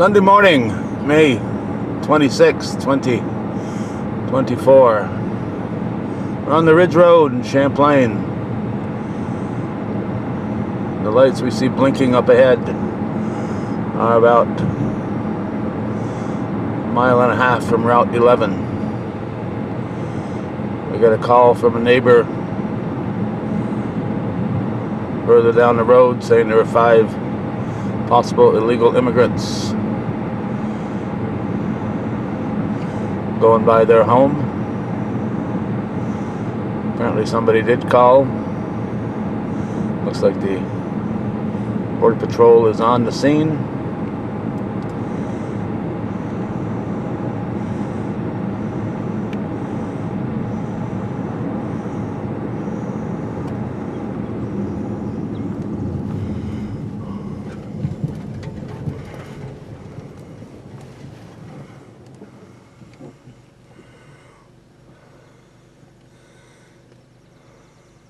Sunday morning, May 26, 2024. We're on the Ridge Road in Champlain. The lights we see blinking up ahead are about a mile and a half from Route 11. We got a call from a neighbor further down the road saying there were 5 possible illegal immigrants going by their home. Apparently somebody did call. Looks like the Border Patrol is on the scene.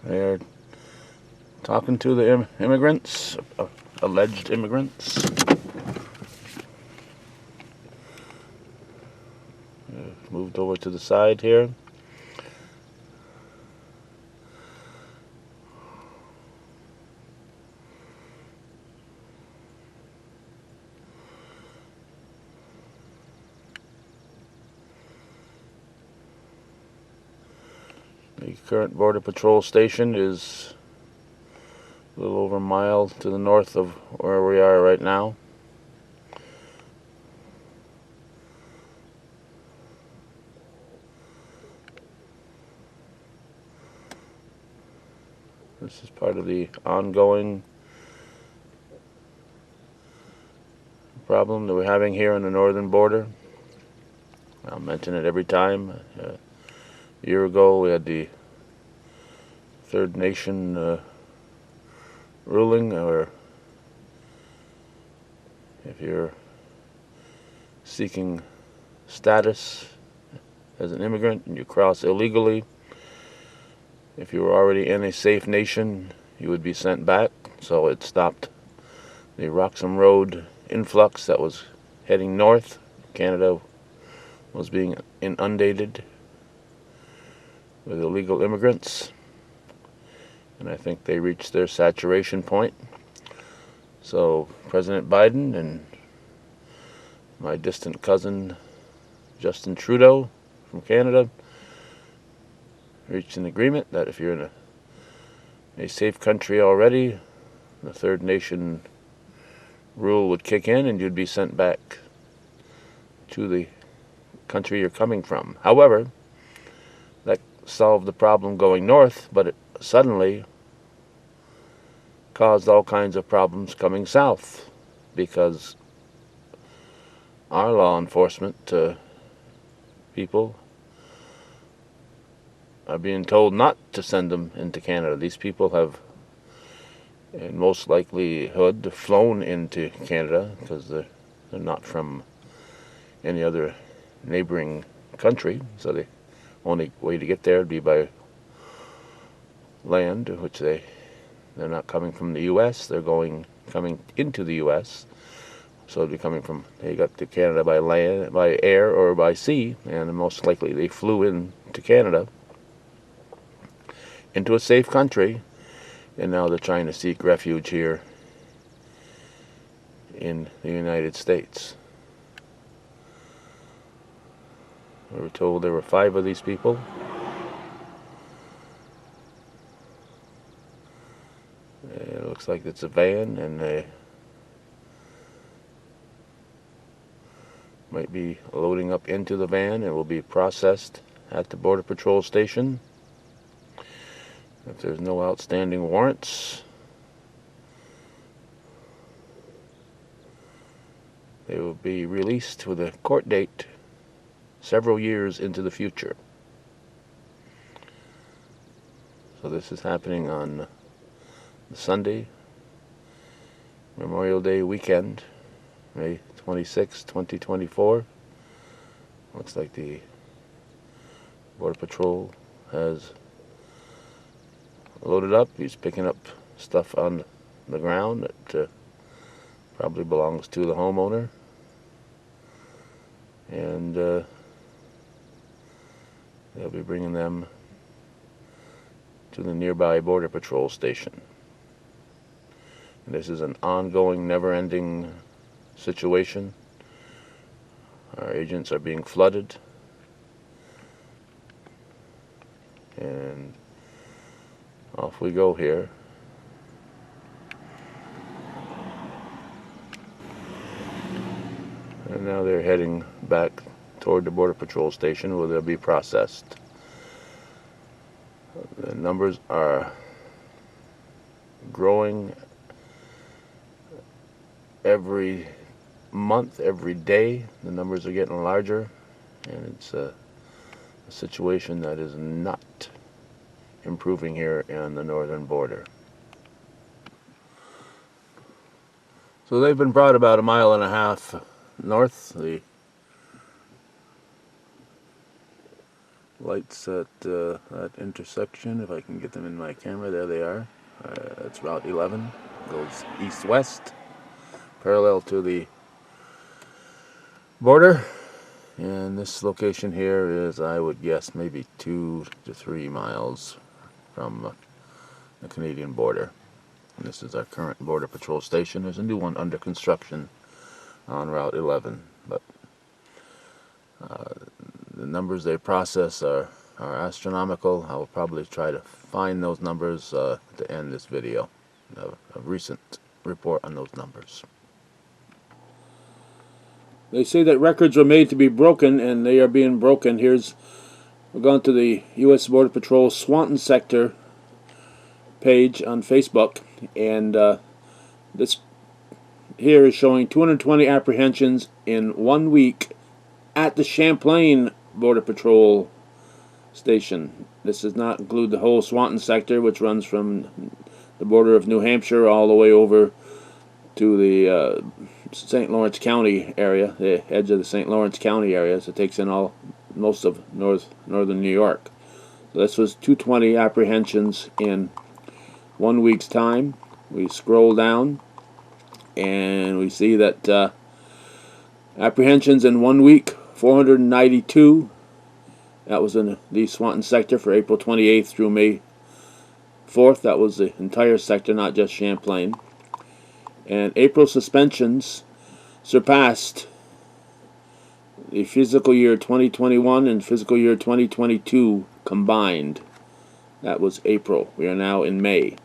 They're talking to the immigrants, alleged immigrants. Moved over to the side here. The current Border Patrol station is a little over a mile to the north of where we are right now. This is part of the ongoing problem that we're having here on the northern border. I'll mention it every time. A year ago we had the Third Nation ruling, or if you're seeking status as an immigrant and you cross illegally, if you were already in a safe nation, you would be sent back. So it stopped the Roxham Road influx that was heading north. Canada was being inundated with illegal immigrants, and I think they reached their saturation point. So President Biden and my distant cousin Justin Trudeau from Canada reached an agreement that if you're in a safe country already, the Third Nation rule would kick in and you'd be sent back to the country you're coming from. However, that solved the problem going north, but it suddenly caused all kinds of problems coming south, because our law enforcement people are being told not to send them into Canada. These people have, in most likelihood, flown into Canada because they're not from any other neighboring country, so the only way to get there would be by land, which they're not coming from the U.S. They're coming into the U.S. So they're coming from, they got to Canada by land, by air, or by sea, and most likely they flew in to Canada, into a safe country, and now they're trying to seek refuge here in the United States. We were told there were 5 of these people. It looks like it's a van, and they might be loading up into the van and will be processed at the Border Patrol station. If there's no outstanding warrants, they will be released with a court date several years into the future. So this is happening on the Sunday, Memorial Day weekend, May 26, 2024. Looks like the Border Patrol has loaded up. He's picking up stuff on the ground that probably belongs to the homeowner. and they'll be bringing them to the nearby Border Patrol station. And this is an ongoing, never-ending situation. Our agents are being flooded, and off we go here. And now they're heading back toward the Border Patrol station where they'll be processed. The numbers are growing every month, every day. The numbers are getting larger, and it's a situation that is not improving here on the northern border. So they've been brought about 1.5 miles north. The lights at that intersection, if I can get them in my camera, there they are. That's Route 11, goes east-west, parallel to the border. And this location here is, I would guess, maybe 2 to 3 miles from the Canadian border. And this is our current Border Patrol station. There's a new one under construction on Route 11, but the numbers they process are astronomical. I will probably try to find those numbers to end this video. A recent report on those numbers. They say that records are made to be broken, and they are being broken. We're going to the U.S. Border Patrol Swanton Sector page on Facebook, and this here is showing 220 apprehensions in 1 week at the Champlain Border Patrol station. This does not include the whole Swanton sector, which runs from the border of New Hampshire all the way over to the St. Lawrence County area, the edge of the St. Lawrence County area. So it takes in most of northern New York. So this was 220 apprehensions in 1 week's time. We scroll down, and we see that apprehensions in 1 week, 492. That was in the Swanton sector for April 28th through May 4th. That was the entire sector, not just Champlain. And April suspensions surpassed the fiscal year 2021 and fiscal year 2022 combined. That was April. We are now in May.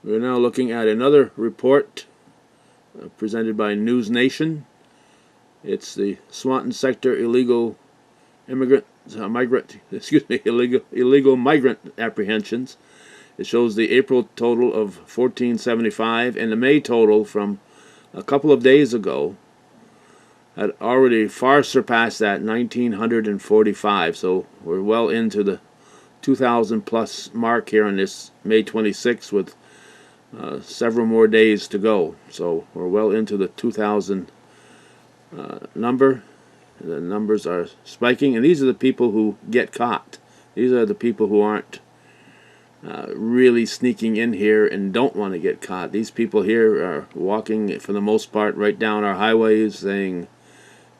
We are now looking at another report presented by News Nation. It's the Swanton sector illegal illegal migrant apprehensions. It shows the April total of 1475, and the May total from a couple of days ago had already far surpassed that, 1945. So we're well into the 2,000 plus mark here on this May 26th, with several more days to go. So we're well into the 2,000 number. The numbers are spiking, and these are the people who get caught. These are the people who aren't really sneaking in here and don't want to get caught. These people here are walking, for the most part, right down our highways saying,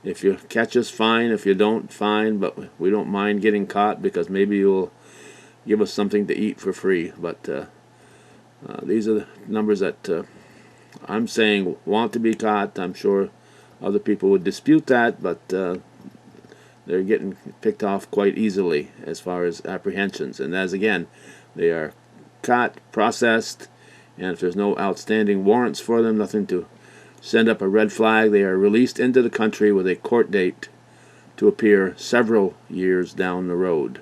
if you catch us, fine. If you don't, fine. But we don't mind getting caught, because maybe you'll give us something to eat for free. But these are the numbers that I'm saying want to be caught. I'm sure other people would dispute that, but they're getting picked off quite easily as far as apprehensions. And as again, they are caught, processed, and if there's no outstanding warrants for them, nothing to send up a red flag, they are released into the country with a court date to appear several years down the road.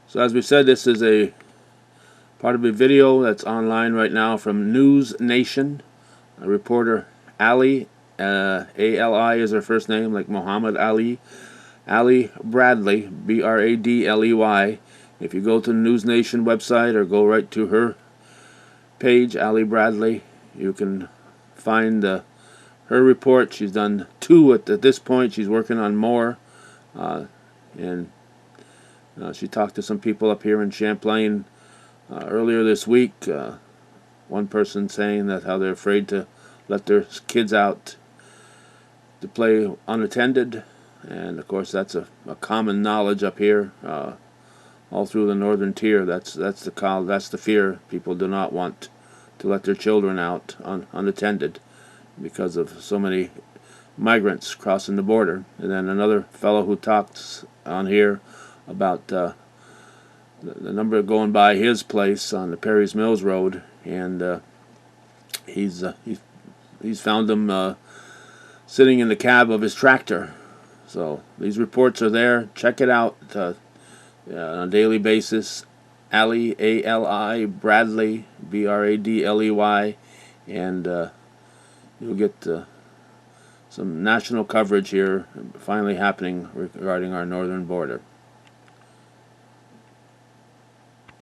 So as we said, this is a part of a video that's online right now from News Nation. A reporter Ali, A-L-I is her first name, like Muhammad Ali. Ali Bradley, B-R-A-D-L-E-Y. If you go to the News Nation website or go right to her page, Ali Bradley, you can find her report. She's done 2 at this point. She's working on more. And she talked to some people up here in Champlain earlier this week. One person saying that how they're afraid to let their kids out to play unattended, and of course that's a common knowledge up here, all through the northern tier. That's the fear. People do not want to let their children out unattended because of so many migrants crossing the border. And then another fellow who talked on here about the number going by his place on the Perry's Mills Road, and he's found them sitting in the cab of his tractor. So these reports are there. Check it out on a daily basis. Ali, A-L-I, Bradley, B-R-A-D-L-E-Y, and you'll get some national coverage here finally happening regarding our northern border.